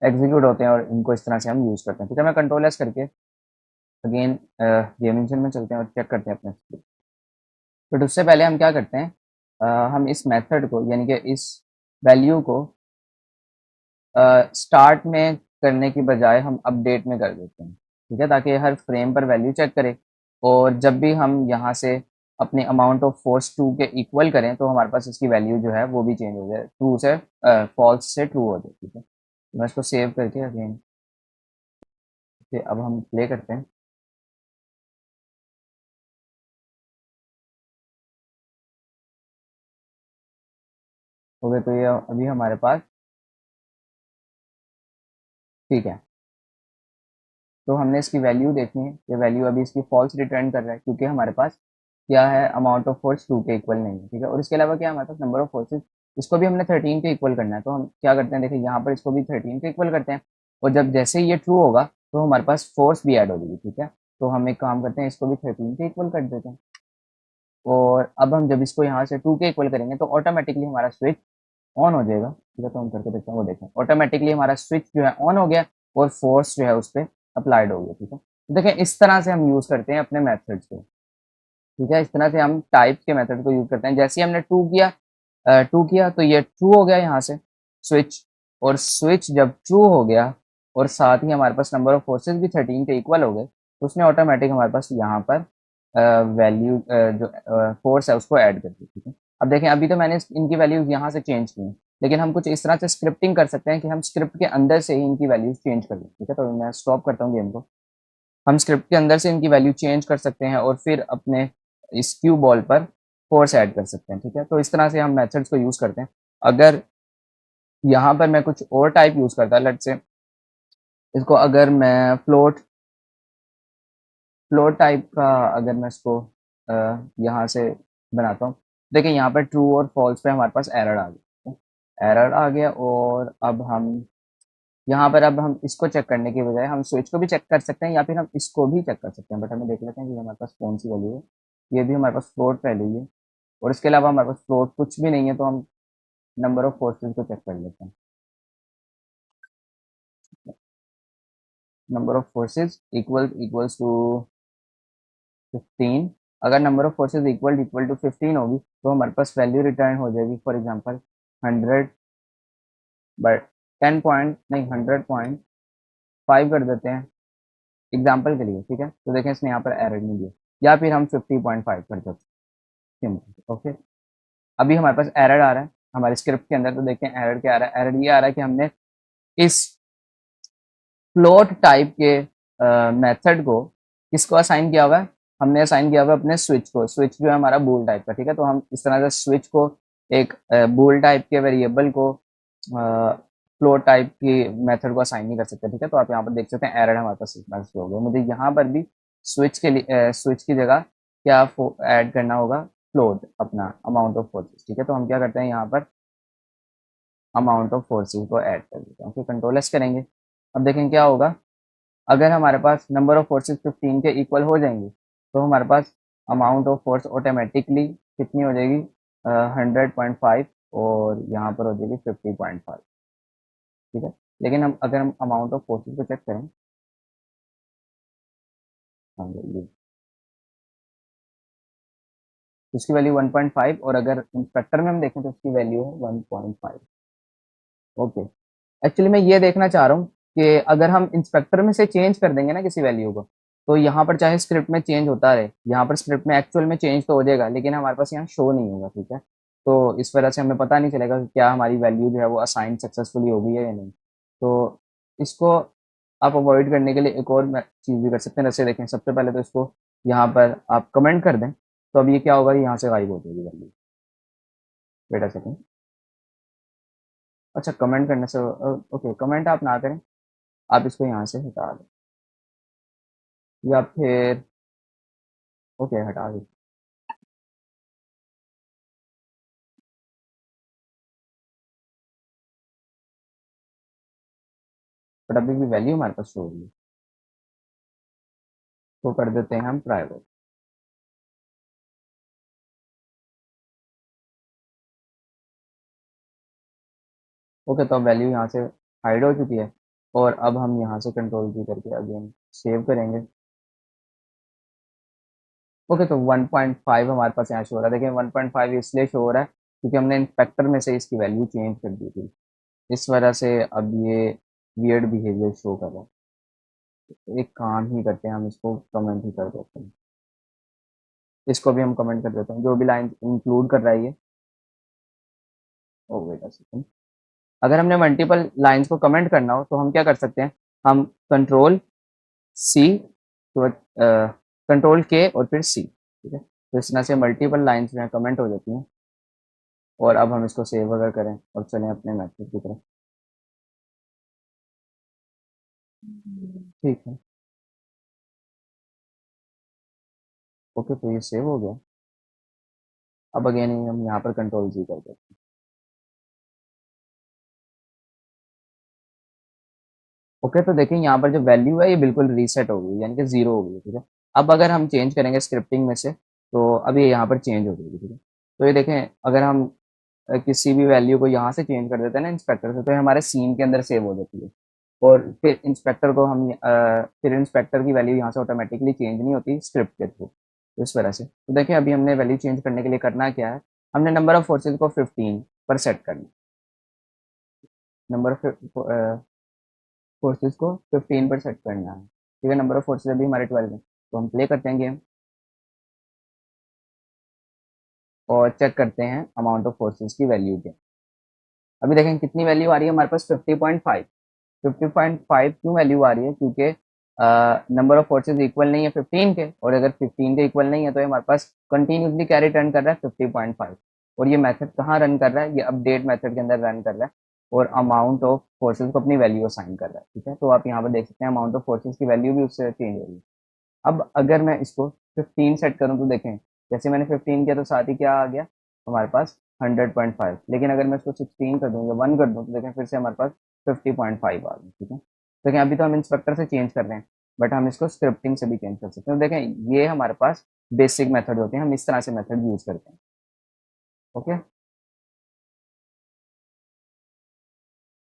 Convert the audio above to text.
Execute होते हैं और इनको इस तरह से हम यूज़ करते हैं। ठीक है, मैं कंट्रोल एस करके अगेन गेम इंजन में चलते हैं और चेक करते हैं अपने। बट उससे पहले हम क्या करते हैं, हम इस मेथड को यानी कि इस वैल्यू को स्टार्ट में करने की बजाय हम अपडेट में कर देते हैं। ठीक है, ताकि हर फ्रेम पर वैल्यू चेक करे और जब भी हम यहाँ से अपने अमाउंट ऑफ फोर्स ट्रू के इक्वल करें तो हमारे पास इसकी वैल्यू जो है वो भी चेंज हो जाए, ट्रू से फॉल्स से ट्रू हो जाए। ठीक है, तो मैं इसको सेव करके अगेन अब हम प्ले करते हैं। हो गए, तो ये अभी हमारे पास ठीक है। तो हमने इसकी वैल्यू देखनी है, ये वैल्यू अभी इसकी फॉल्स रिटर्न कर रहा है क्योंकि हमारे पास क्या है, अमाउंट ऑफ फोर्स 2 के इक्वल नहीं है। ठीक है, और इसके अलावा क्या है, हमारे पास नंबर ऑफ फोर्सेस, इसको भी हमने 13 के इक्वल करना है। तो हम क्या करते हैं, देखिए यहाँ पर इसको भी 13 के इक्वल करते हैं और जब जैसे ही ये ट्रू होगा तो हमारे पास फोर्स भी ऐड हो जाएगी। ठीक है, तो हम एक काम करते हैं, इसको भी 13 के इक्वल कर देते हैं और अब हम जब इसको यहाँ से 2 के इक्वल करेंगे तो ऑटोमेटिकली हमारा स्विच ऑन हो जाएगा। ठीक है, तो हम करके देखते हैं, वो देखें ऑटोमेटिकली हमारा स्विच जो है ऑन हो गया और फोर्स जो है उस पर अप्लाइड हो गया। ठीक है, तो देखें इस तरह से हम यूज़ करते हैं अपने मेथड्स को। ठीक है, इस तरह से हम टाइप के मेथड को यूज़ करते हैं। जैसे ही हमने टू किया तो ये ट्रू हो गया यहाँ से स्विच, और स्विच जब ट्रू हो गया और साथ ही हमारे पास नंबर ऑफ फोर्सेस भी 13 के इक्वल हो गए तो उसने ऑटोमेटिक हमारे पास यहाँ पर वैल्यू जो फोर्स है उसको ऐड कर दी। ठीक है, अब देखें अभी तो मैंने इनकी वैल्यूज यहाँ से चेंज की हैं, लेकिन हम कुछ इस तरह से स्क्रिप्टिंग कर सकते हैं कि हम स्क्रिप्ट के अंदर से ही इनकी वैल्यूज चेंज कर दें। ठीक है, तो मैं स्टॉप करता हूँ गेम को। हम स्क्रिप्ट के अंदर से इनकी वैल्यू चेंज कर सकते हैं और फिर अपने इस क्यू बॉल पर फोर्स ऐड कर सकते हैं। ठीक है, तो इस तरह से हम मेथड्स को यूज़ करते हैं। अगर यहाँ पर मैं कुछ और टाइप यूज़ करता लेट्स से, इसको अगर मैं फ्लोट टाइप का अगर मैं इसको यहाँ से बनाता हूँ, देखिए यहाँ पर ट्रू और फॉल्स पे हमारे पास एरर आ गया, एरर आ गया और अब हम यहाँ पर अब हम इसको चेक करने की बजाय हम स्विच को भी चेक कर सकते हैं या फिर हम इसको भी चेक कर सकते हैं। बट हमें देख लेते हैं कि हमारे पास कौन सी वैल्यू है। ये भी हमारे पास फ्लोट वैल्यू है और इसके अलावा हमारे पास फ्लोट कुछ भी नहीं है, तो हम नंबर ऑफ फोर्सेस को चेक कर लेते हैं। Number of forces equals to 15। अगर number of forces equal to 15 होगी तो हमारे पास वैल्यू रिटर्न हो जाएगी, फॉर एग्जांपल 100 बाय 10 पॉइंट नहीं 100.5 कर देते हैं एग्जाम्पल के लिए। ठीक है, तो देखें इसने यहाँ पर एरर नहीं दिया, या फिर हम 50.5 कर देते हैं सिंपल। ओके, अभी हमारे पास एरर आ रहा है हमारे स्क्रिप्ट के अंदर, तो देखें एरर क्या आ रहा है। एरर ये आ रहा है कि हमने इस फ्लोट टाइप के मेथड को किसको असाइन किया हुआ है, हमने असाइन किया हुआ है अपने स्विच को। स्विच जो है हमारा बूल टाइप का। ठीक है, तो हम इस तरह से स्विच को एक बूल टाइप के वेरिएबल को फ्लोट टाइप की मेथड को असाइन नहीं कर सकते। ठीक है, तो आप यहाँ पर देख सकते हैं एरर हमारे पास इस तरह से हो गया। मुझे यहाँ पर भी स्विच के लिए स्विच की जगह क्या ऐड करना होगा, फ्लोट अपना अमाउंट ऑफ फोर्सेस। ठीक है, तो हम क्या करते हैं यहाँ पर अमाउंट ऑफ फोर्सेस को ऐड कर देते हैं, फिर कंट्रोल एस करेंगे। अब देखें क्या होगा, अगर हमारे पास नंबर ऑफ फोर्सेस 15 के इक्वल हो जाएंगे तो हमारे पास अमाउंट ऑफ फोर्स ऑटोमेटिकली कितनी हो जाएगी, 100.5 और यहाँ पर हो जाएगी 50.5। ठीक है, लेकिन हम अगर हम अमाउंट ऑफ फोर्सेस को चेक करें, हाँ ये उसकी वैल्यू 1.5 और अगर इंस्पेक्टर में हम देखें तो उसकी वैल्यू है 1.5। ओके, एक्चुअली मैं ये देखना चाह रहा हूँ कि अगर हम इंस्पेक्टर में से चेंज कर देंगे ना किसी वैल्यू को, तो यहाँ पर चाहे स्क्रिप्ट में चेंज होता रहे, यहाँ पर स्क्रिप्ट में एक्चुअल में चेंज तो हो जाएगा लेकिन हमारे पास यहाँ शो नहीं होगा। ठीक है, तो इस वजह से हमें पता नहीं चलेगा कि क्या हमारी वैल्यू जो है वो असाइन सक्सेसफुली हो गई है या नहीं। तो इसको आप अवॉइड करने के लिए एक और चीज़ भी कर सकते हैं। जैसे देखें, सबसे पहले तो इसको यहाँ पर आप कमेंट कर दें, तो अब ये क्या होगा, यहाँ से गायब हो जाएगी वैल्यू। वेट अ सेकेंड, अच्छा कमेंट करने से ओके, कमेंट आप ना करें, आप इसको यहाँ से हटा दें या फिर ओके हटा दें। बट अभी भी वैल्यू हमारे पास शो हो रही है, तो कर देते हैं हम प्राइवेट। ओके, तो अब वैल्यू यहाँ से हाइड हो चुकी है। और अब हम यहाँ से कंट्रोल की करके अगेन सेव करेंगे। ओके, तो 1.5 हमारे पास यहाँ शो हो रहा है। देखिए 1.5 इसलिए शो हो रहा है क्योंकि हमने इंस्पेक्टर में से इसकी वैल्यू चेंज कर दी थी, इस वजह से अब ये वियर्ड बिहेवियर शो कर रहा है। एक काम ही करते हैं, हम इसको कमेंट ही कर देते हैं, इसको भी हम कमेंट कर देते हैं, जो भी लाइन इंक्लूड कर रहा है ये। ओ वेट अ सेकंड, अगर हमने मल्टीपल लाइंस को कमेंट करना हो तो हम क्या कर सकते हैं, हम कंट्रोल सी, तो कंट्रोल के और फिर सी, ठीक है। तो इस तरह से मल्टीपल लाइंस जो है कमेंट हो जाती हैं। और अब हम इसको सेव अगर करें और चलें अपने मैथड की तरफ, ठीक है। ओके, तो ये सेव हो गया। अब अगेन हम यहाँ पर कंट्रोल जी कर देते हैं। ओके, तो देखिए यहाँ पर जो वैल्यू है ये बिल्कुल रीसेट हो गई, यानी कि जीरो हो गई, ठीक है। अब अगर हम चेंज करेंगे स्क्रिप्टिंग में से, तो अब ये यहाँ पर चेंज हो जाएगी, ठीक है। तो ये देखें, अगर हम किसी भी वैल्यू को यहाँ से चेंज कर देते हैं ना इंस्पेक्टर से, तो ये हमारे सीन के अंदर सेव हो जाती है। और फिर इंस्पेक्टर को हम फिर इंस्पेक्टर की वैल्यू यहाँ से ऑटोमेटिकली चेंज नहीं होती स्क्रिप्ट के थ्रू, इस वजह से। तो देखिए अभी हमने वैल्यू चेंज करने के लिए करना क्या है, हमने नंबर ऑफ फोर्सेज को 15 पर सेट करना है। नंबर ऑफ फोर्सेज को 15 पर सेट करना है, ठीक है। नंबर ऑफ फोर्सेज अभी हमारे 12 है, तो हम प्ले करते हैं गेम और चेक करते हैं अमाउंट ऑफ फोर्सेज की वैल्यू क्या। अभी देखें कितनी वैल्यू आ रही है हमारे पास, 50.5। 50.5 क्यों वैल्यू आ रही है, क्योंकि नंबर ऑफ फोर्सेज इक्वल नहीं है 15 के, और अगर 15 के इक्वल नहीं है तो ये हमारे पास कंटिन्यूसली क्या रिटर्न कर रहा है, 50.5। और ये मेथड कहाँ रन कर रहा है, ये अपडेट मेथड के अंदर रन कर रहा है, और अमाउंट ऑफ फोर्सेज को अपनी वैल्यू असाइन कर रहा है, ठीक है। तो आप यहाँ पर देख सकते हैं अमाउंट ऑफ फोर्सेज की वैल्यू भी उससे चेंज हो रही है। अब अगर मैं इसको 15 सेट करूँ तो देखें, जैसे मैंने 15 किया तो साथ ही क्या आ गया हमारे पास 100.5, लेकिन अगर मैं इसको 16 कर दूँ या 1 कर दूँ तो देखें फिर से हमारे पास 50.5 आ गया, ठीक है। देखें अभी तो हम इंस्पेक्टर से चेंज कर रहे हैं, बट हम इसको स्क्रिप्टिंग से भी चेंज कर सकते हैं। तो देखें ये हमारे पास बेसिक मेथड होते हैं, हम इस तरह से मेथड यूज करते हैं। ओके।